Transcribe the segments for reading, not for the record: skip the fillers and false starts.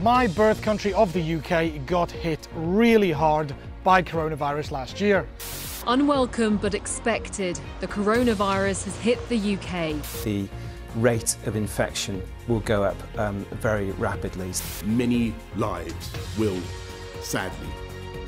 My birth country of the UK got hit really hard by coronavirus last year. Unwelcome but expected, the coronavirus has hit the UK. The rate of infection will go up very rapidly. Many lives will sadly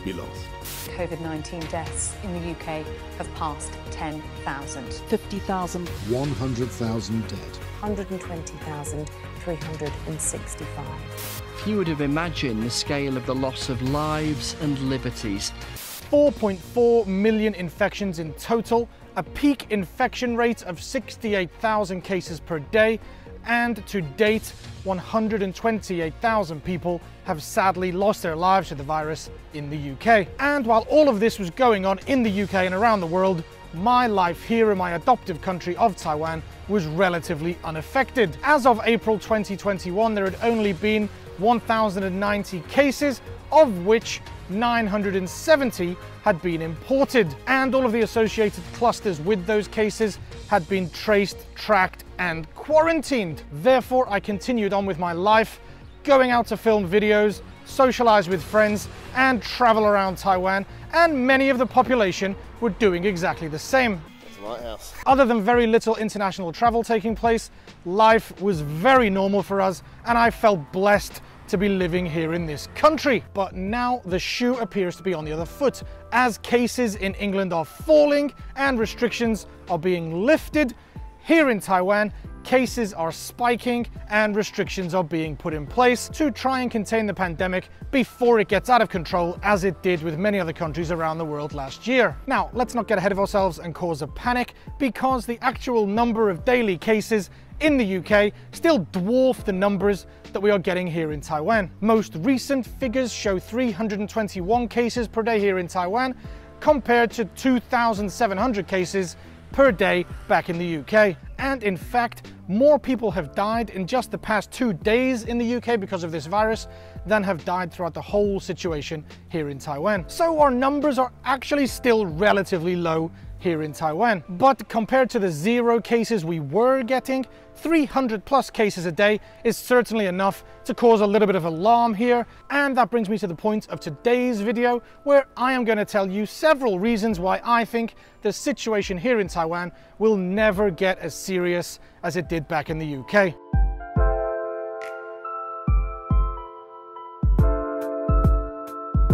be lost. COVID-19 deaths in the UK have passed 10,000. 50,000. 100,000 dead. 120,365. Few would have imagined the scale of the loss of lives and liberties. 4.4 million infections in total, a peak infection rate of 68,000 cases per day, and to date, 128,000 people have sadly lost their lives to the virus in the UK. And while all of this was going on in the UK and around the world, my life here in my adoptive country of Taiwan was relatively unaffected. As of April 2021, there had only been 1,090 cases, of which 970 had been imported, and all of the associated clusters with those cases had been traced, tracked and quarantined. Therefore, I continued on with my life, going out to film videos, socialize with friends and travel around Taiwan, and many of the population were doing exactly the same. It's a lighthouse. Other than very little international travel taking place, life was very normal for us, and I felt blessed to be living here in this country. But now the shoe appears to be on the other foot, as cases in England are falling and restrictions are being lifted. Here in Taiwan, cases are spiking and restrictions are being put in place to try and contain the pandemic before it gets out of control, as it did with many other countries around the world last year. Now, let's not get ahead of ourselves and cause a panic, because the actual number of daily cases in the UK still dwarf the numbers that we are getting here in Taiwan. Most recent figures show 321 cases per day here in Taiwan, compared to 2,700 cases per day back in the UK. And in fact, more people have died in just the past 2 days in the UK because of this virus than have died throughout the whole situation here in Taiwan. So our numbers are actually still relatively low here in Taiwan. But compared to the 0 cases we were getting, 300 plus cases a day is certainly enough to cause a little bit of alarm here. And that brings me to the point of today's video, where I am going to tell you several reasons why I think the situation here in Taiwan will never get as serious as it did back in the UK.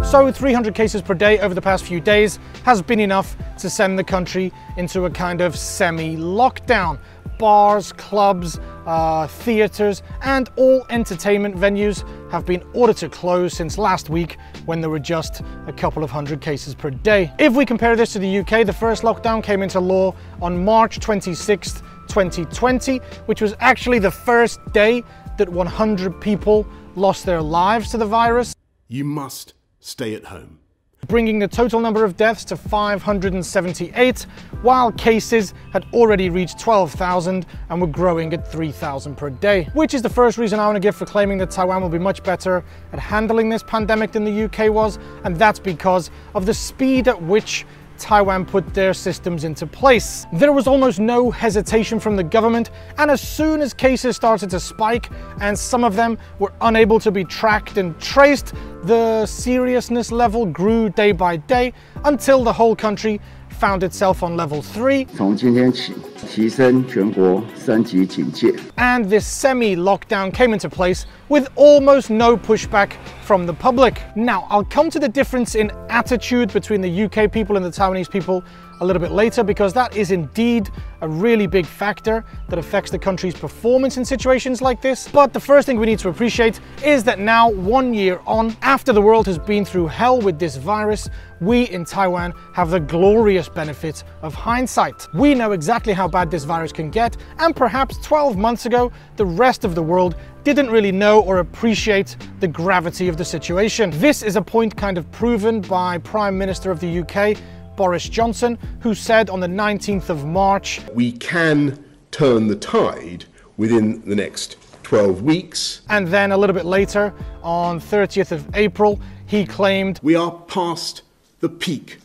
So 300 cases per day over the past few days has been enough to send the country into a kind of semi-lockdown. Bars, clubs, theatres and all entertainment venues have been ordered to close since last week, when there were just a couple of hundred cases per day. If we compare this to the UK, the first lockdown came into law on March 26th, 2020, which was actually the first day that 100 people lost their lives to the virus. You must stay at home, bringing the total number of deaths to 578, while cases had already reached 12,000 and were growing at 3,000 per day. Which is the first reason I want to give for claiming that Taiwan will be much better at handling this pandemic than the UK was, and that's because of the speed at which Taiwan put their systems into place. There was almost no hesitation from the government, and as soon as cases started to spike and some of them were unable to be tracked and traced, the seriousness level grew day by day until the whole country found itself on level 3. And this semi-lockdown came into place with almost no pushback from the public. Now, I'll come to the difference in attitude between the UK people and the Taiwanese people a little bit later, because that is indeed a really big factor that affects the country's performance in situations like this. But the first thing we need to appreciate is that now, 1 year on, after the world has been through hell with this virus, we in Taiwan have the glorious benefit of hindsight. We know exactly how bad this virus can get, and perhaps 12 months ago, the rest of the world didn't really know or appreciate the gravity of the situation. This is a point kind of proven by Prime Minister of the UK, Boris Johnson, who said on the 19th of March, we can turn the tide within the next 12 weeks. And then a little bit later, on 30th of April, he claimed, we are past the peak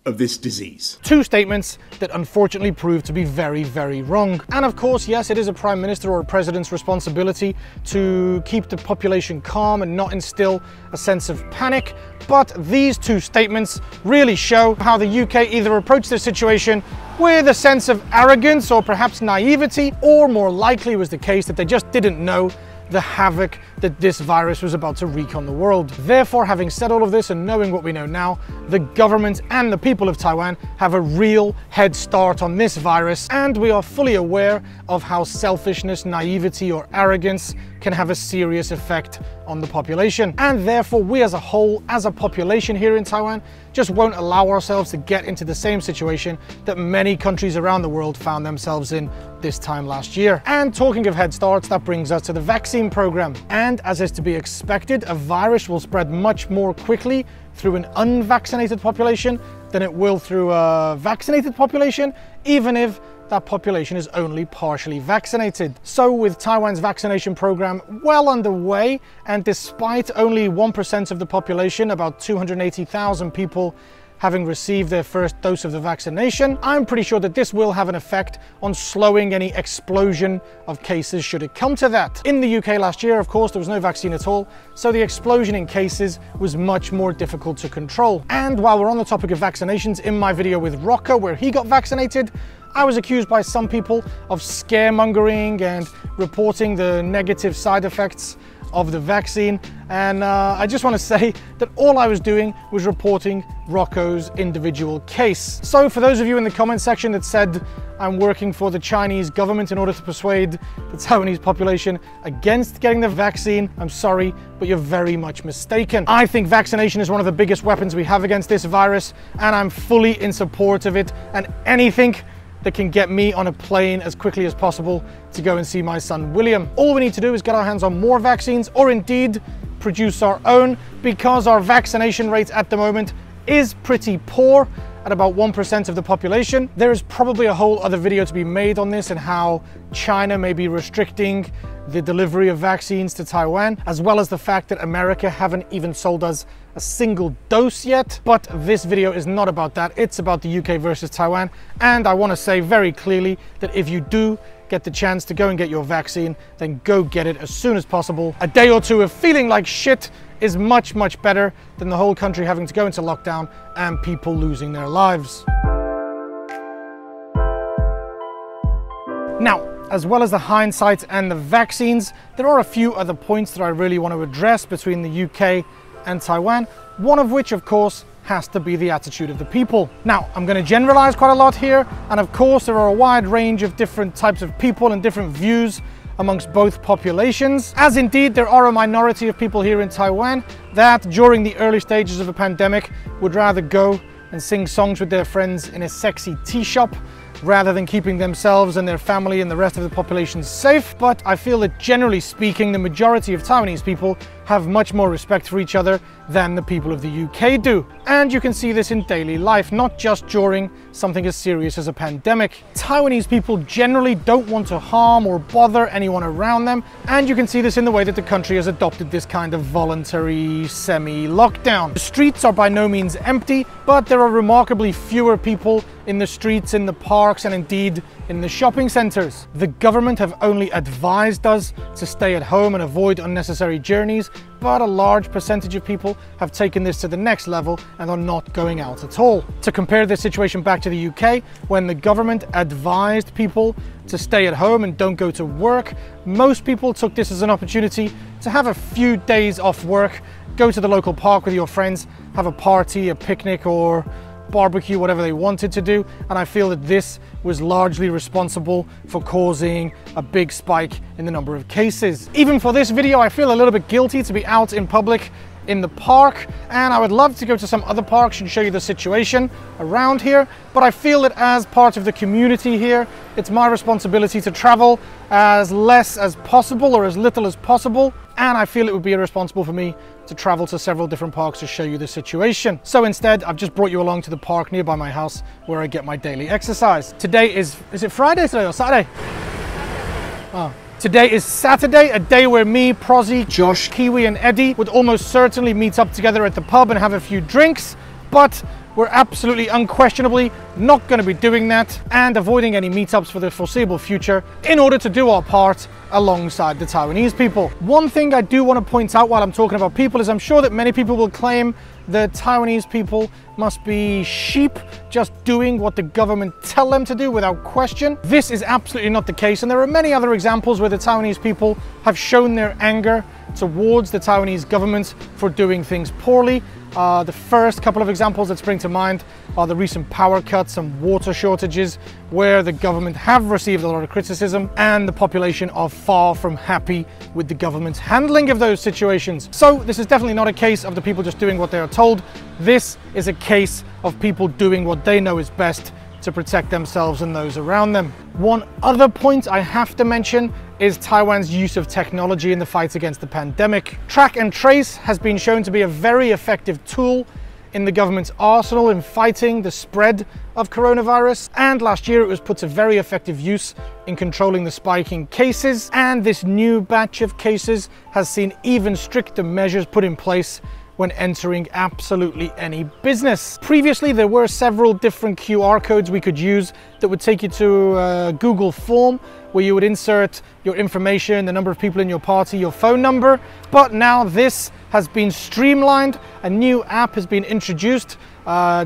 of this disease. Two statements that unfortunately proved to be very, very wrong. And of course, yes, it is a prime minister or a president's responsibility to keep the population calm and not instill a sense of panic. But these two statements really show how the UK either approached this situation with a sense of arrogance or perhaps naivety, or more likely was the case that they just didn't know the havoc that this virus was about to wreak on the world. Therefore, having said all of this and knowing what we know now, the government and the people of Taiwan have a real head start on this virus, and we are fully aware of how selfishness, naivety, or arrogance can have a serious effect on the population. And therefore, we as a whole, as a population here in Taiwan, just won't allow ourselves to get into the same situation that many countries around the world found themselves in this time last year. And talking of head starts, that brings us to the vaccine program. And as is to be expected, a virus will spread much more quickly through an unvaccinated population than it will through a vaccinated population, even if that population is only partially vaccinated. So with Taiwan's vaccination program well underway, and despite only 1% of the population, about 280,000 people, having received their first dose of the vaccination, I'm pretty sure that this will have an effect on slowing any explosion of cases should it come to that. In the UK last year, of course, there was no vaccine at all, so the explosion in cases was much more difficult to control. And while we're on the topic of vaccinations, in my video with Rocker, where he got vaccinated, I was accused by some people of scaremongering and reporting the negative side effects of the vaccine, and I just want to say that all I was doing was reporting Rocco's individual case. So for those of you in the comment section that said I'm working for the Chinese government in order to persuade the Taiwanese population against getting the vaccine, I'm sorry, but you're very much mistaken. I think vaccination is one of the biggest weapons we have against this virus, and I'm fully in support of it, and anything that can get me on a plane as quickly as possible to go and see my son William. All we need to do is get our hands on more vaccines, or indeed produce our own, because our vaccination rate at the moment is pretty poor at about 1% of the population. There is probably a whole other video to be made on this and how China may be restricting the delivery of vaccines to Taiwan, as well as the fact that America haven't even sold us a single dose yet. But this video is not about that. It's about the UK versus Taiwan. And I want to say very clearly that if you do get the chance to go and get your vaccine, then go get it as soon as possible. A day or two of feeling like shit is much, much better than the whole country having to go into lockdown and people losing their lives. Now, as well as the hindsight and the vaccines, there are a few other points that I really want to address between the UK and Taiwan, one of which, of course, has to be the attitude of the people. Now, I'm going to generalize quite a lot here, and of course there are a wide range of different types of people and different views amongst both populations, as indeed there are a minority of people here in Taiwan that during the early stages of a pandemic would rather go and sing songs with their friends in a sexy tea shop rather than keeping themselves and their family and the rest of the population safe. But I feel that generally speaking, the majority of Taiwanese people have much more respect for each other than the people of the UK do. And you can see this in daily life, not just during something as serious as a pandemic. Taiwanese people generally don't want to harm or bother anyone around them, and you can see this in the way that the country has adopted this kind of voluntary semi-lockdown. The streets are by no means empty, but there are remarkably fewer people in the streets, in the parks, and indeed in the shopping centres. The government have only advised us to stay at home and avoid unnecessary journeys, but a large percentage of people have taken this to the next level and are not going out at all. To compare this situation back to the UK, when the government advised people to stay at home and don't go to work, most people took this as an opportunity to have a few days off work, go to the local park with your friends, have a party, a picnic, or barbecue, whatever they wanted to do. And I feel that this was largely responsible for causing a big spike in the number of cases. Even for this video, I feel a little bit guilty to be out in public in the park, and I would love to go to some other parks and show you the situation around here, but I feel that as part of the community here, it's my responsibility to travel as less as possible or as little as possible, and I feel it would be irresponsible for me to travel to several different parks to show you the situation. So instead, I've just brought you along to the park nearby my house where I get my daily exercise. Today is it Friday today or Saturday? Oh. Today is Saturday, a day where me, Prozzy, Josh, Kiwi and Eddie would almost certainly meet up together at the pub and have a few drinks, but we're absolutely unquestionably not going to be doing that and avoiding any meetups for the foreseeable future in order to do our part alongside the Taiwanese people. One thing I do want to point out while I'm talking about people is I'm sure that many people will claim the Taiwanese people must be sheep just doing what the government tell them to do without question. This is absolutely not the case, and there are many other examples where the Taiwanese people have shown their anger towards the Taiwanese government for doing things poorly. The first couple of examples that spring to mind are the recent power cuts and water shortages, where the government have received a lot of criticism and the population are far from happy with the government's handling of those situations. So this is definitely not a case of the people just doing what they are told. This is a case of people doing what they know is best to protect themselves and those around them. One other point I have to mention is Taiwan's use of technology in the fight against the pandemic. Track and trace has been shown to be a very effective tool in the government's arsenal in fighting the spread of coronavirus, and last year it was put to very effective use in controlling the spike in cases, and this new batch of cases has seen even stricter measures put in place when entering absolutely any business. Previously, there were several different QR codes we could use that would take you to a Google form where you would insert your information, the number of people in your party, your phone number. But now this has been streamlined. A new app has been introduced,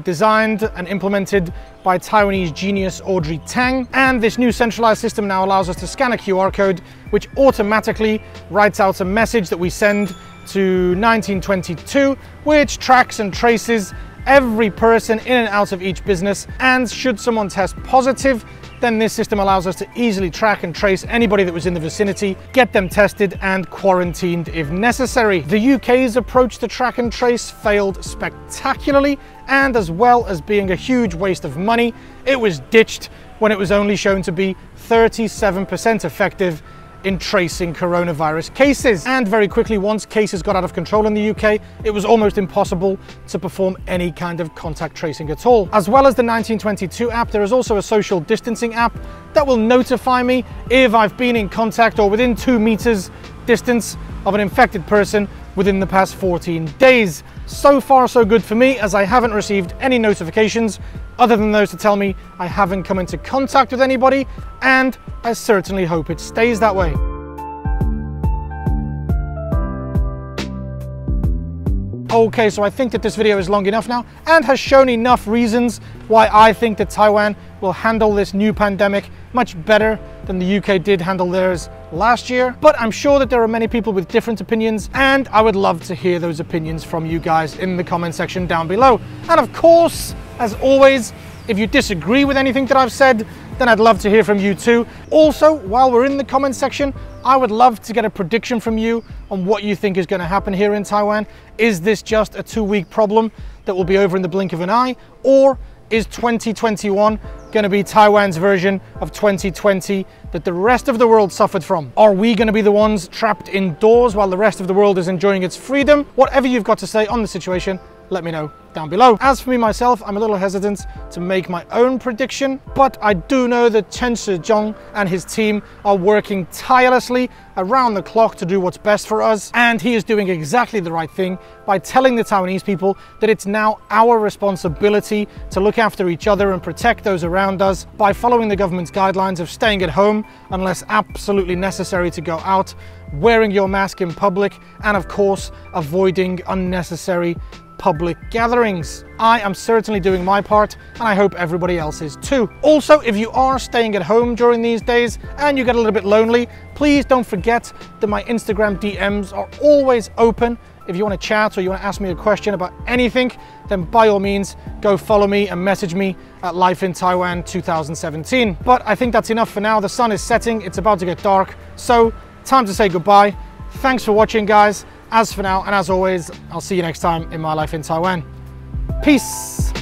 designed and implemented by Taiwanese genius Audrey Tang. And this new centralized system now allows us to scan a QR code, which automatically writes out a message that we send to 1922, which tracks and traces every person in and out of each business. And should someone test positive, then this system allows us to easily track and trace anybody that was in the vicinity, get them tested and quarantined if necessary. The UK's approach to track and trace failed spectacularly, and as well as being a huge waste of money, it was ditched when it was only shown to be 37% effective in tracing coronavirus cases. And very quickly, once cases got out of control in the UK, it was almost impossible to perform any kind of contact tracing at all. As well as the 1922 app, there is also a social distancing app that will notify me if I've been in contact or within 2 meters distance of an infected person within the past 14 days. So far, so good for me, as I haven't received any notifications other than those to tell me I haven't come into contact with anybody, and I certainly hope it stays that way. Okay, so I think that this video is long enough now and has shown enough reasons why I think that Taiwan will handle this new pandemic much better than the UK did handle theirs last year. But I'm sure that there are many people with different opinions, and I would love to hear those opinions from you guys in the comment section down below. And of course, as always, if you disagree with anything that I've said, then I'd love to hear from you too. Also, while we're in the comment section, I would love to get a prediction from you on what you think is going to happen here in Taiwan. Is this just a 2-week problem that will be over in the blink of an eye? Or is 2021 going to be Taiwan's version of 2020 that the rest of the world suffered from? Are we going to be the ones trapped indoors while the rest of the world is enjoying its freedom? Whatever you've got to say on the situation, let me know down below. As for me myself, I'm a little hesitant to make my own prediction, but I do know that Chen Shizhong and his team are working tirelessly around the clock to do what's best for us, and he is doing exactly the right thing by telling the Taiwanese people that it's now our responsibility to look after each other and protect those around us by following the government's guidelines of staying at home unless absolutely necessary to go out, wearing your mask in public, and of course avoiding unnecessary public gatherings. I am certainly doing my part, and I hope everybody else is too. Also, if you are staying at home during these days and you get a little bit lonely, please don't forget that my Instagram DMs are always open. If you want to chat or you want to ask me a question about anything, then by all means go follow me and message me at lifeintaiwan 2017. But I think that's enough for now. The sun is setting, it's about to get dark, so time to say goodbye. Thanks for watching, guys. As for now, and as always, I'll see you next time in My Life in Taiwan. Peace.